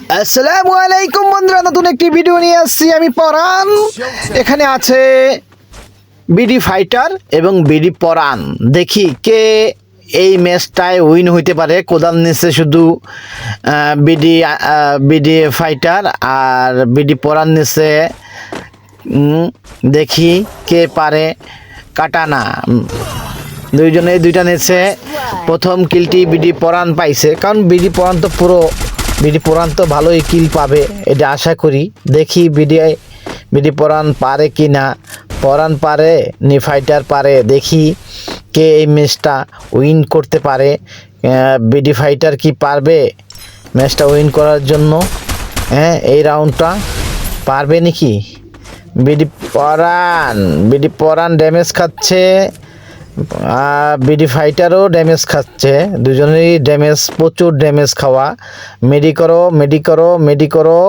আসসালামু আলাইকুম বন্ধুরা, নতুন একটি ভিডিও নিয়ে আসছি আমি পরান। এখানে আছে বিডি ফাইটার এবং বিডি পরান। দেখি কে এই ম্যাচটায় উইন হইতে পারে। কোদাল নিচ্ছে শুধু বিডি বিডি ফাইটার আর বিডি পরান নিচ্ছে। দেখি কে পারে। কাটানা দুইজনে দুইটা নিচ্ছে। প্রথম কিলটি বিডি পরান পাইছে, কারণ বিডি পরান তো বিডি পরান তো ভালোই কিল পাবে এটা আশা করি। দেখি বিডি পরান পারে কি না। পরান পারে নি ফাইটার পারে। দেখি কে এই ম্যাচটা উইন করতে পারে। বিডি ফাইটার কি পারবে ম্যাচটা উইন করার জন্য? এই রাউন্ডটা পারবে নাকি? বিডি পরান ড্যামেজ খাচ্ছে, বিডি ফাইটারও ড্যামেজ খাচ্ছে। দুজনেরই ড্যামেজ, প্রচুর ড্যামেজ খাওয়া। মেডি করো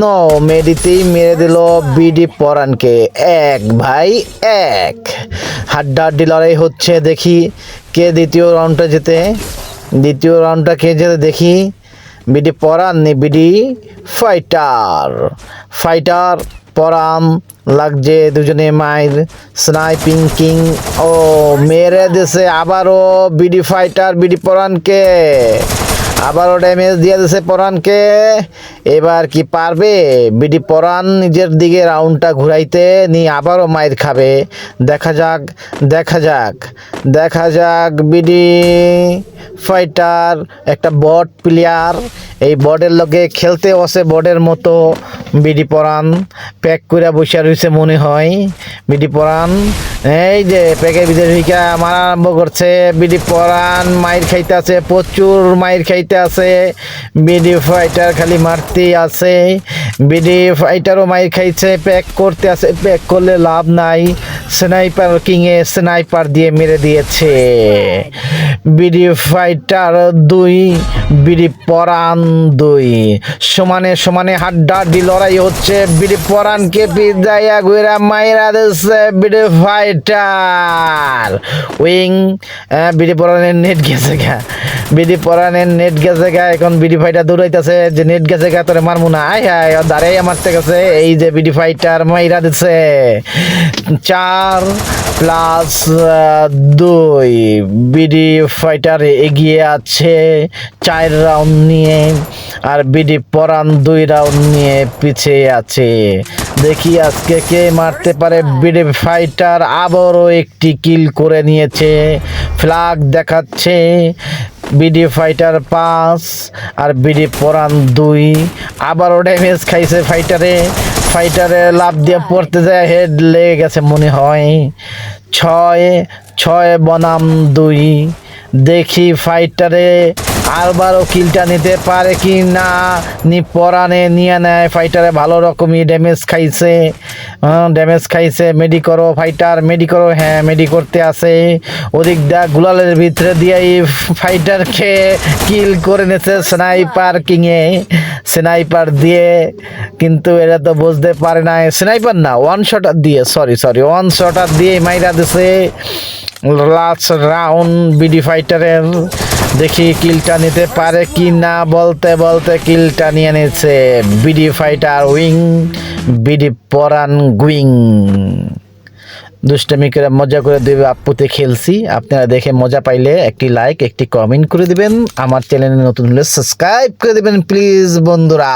নো, মেডিতেই মেরে দিল বিডি পরানকে। এক ভাই এক, হাড্ডাহাড্ডি লড়াই হচ্ছে। দেখি কে দ্বিতীয় রাউন্ডটা জেতে। দেখি বিডি পরান নি বিডি ফাইটার পরান লাগছে। দুজনে মাইর স্নাইপিং কিং। ও মেরে দিছে আবারও বিডি ফাইটার বিডি পরানকে, আবারও ড্যামেজ দিয়ে দিছে পরানকে। এবার কি পারবে বিডি পরান নিজের দিকে রাউন্ডটা ঘুরাইতে? নি আবারও মাইর খাবে। দেখা যাক বিডি ফাইটার একটা বট প্লেয়ার, এই বটের লগে খেলতে বসে বটের মতো। বিডি পরান প্যাক করে বসে রয়েছে মনে হয়। বিডি পরান এই যে প্যাকের ভিতরে ঢুকা মারা আরম্ভ করছে। বিডি পরান মাইর খাইতে আছে, প্রচুর মাইর খাইতে আছে। বিডি ফাইটার খালি মারতেই আছে। বিডি ফাইটারও মাইর খাইছে, প্যাক করতে আছে। প্যাক করলে লাভ নাই, স্নাইপার কিংয়ে স্নাইপার দিয়ে মেরে দিয়েছে। বিডি ফাইটার 2, বিডি পরান 2, সমানে হাড্ডাহাড্ডি লড়াই হচ্ছে। বিডি পরানকে পিজাইয়া ঘুরা মাইরা দিচ্ছে বিডি ফাইটার। উইং বিডি পরানের নেট গেছে গা। এখন বিডি ফাইটার দৌড়াইতেছে যে নেট গেছে গা, তোরে মারমু না। দাঁড়াই মারতে গেছে। এই যে বিডি ফাইটার মাইরা দিচ্ছে। 4+2, বিডি ফাইটার এগিয়ে আছে 4 রাউন্ড নিয়ে, আর বিডি পরান 2 রাউন্ড নিয়ে পিছিয়ে আছে। দেখি আজকে কে মারতে পারে। বিডি ফাইটার আবারও একটি কিল করে নিয়েছে, ফ্ল্যাগ দেখাচ্ছে। বিডি ফাইটার 5 আর বিডি পরান 2। আবারও ড্যামেজ খাইছে ফাইটারে লাভ দিয়ে পড়তে যায়, হেড লেগে গেছে মনে হয়। 6 বনাম 2। দেখি ফাইটারে আবারও কিলটা নিতে পারে কি না। পরানে নিয়ে নেয়। ফাইটারে ভালো রকমই ড্যামেজ খাইছে। মেডি করো ফাইটার, হ্যাঁ মেডি করতে আছে। ওদিক দা গুলালের ভিতরে দিয়ে ফাইটারকে কিল করে নিয়েছে স্নাইপার দিয়ে, কিন্তু এরা তো বুঝতে পারে না। স্নাইপার না, ওয়ান শটার দিয়ে মাইরা দিছে। লাস্ট রাউন্ড বিডি ফাইটারের। দেখি কিলটা নিতে পারে কি না। বলতে কিলটা নিয়ে নিচ্ছে বিডি ফাইটার উইং, বিডি পরান গুইং। দুষ্টামি করে মজা করে দেবে আপুতে খেলছি। আপনারা দেখে মজা পাইলে একটি লাইক, একটি কমেন্ট করে দিবেন। আমার চ্যানেলে নতুন হলে সাবস্ক্রাইব করে দিবেন প্লিজ বন্ধুরা।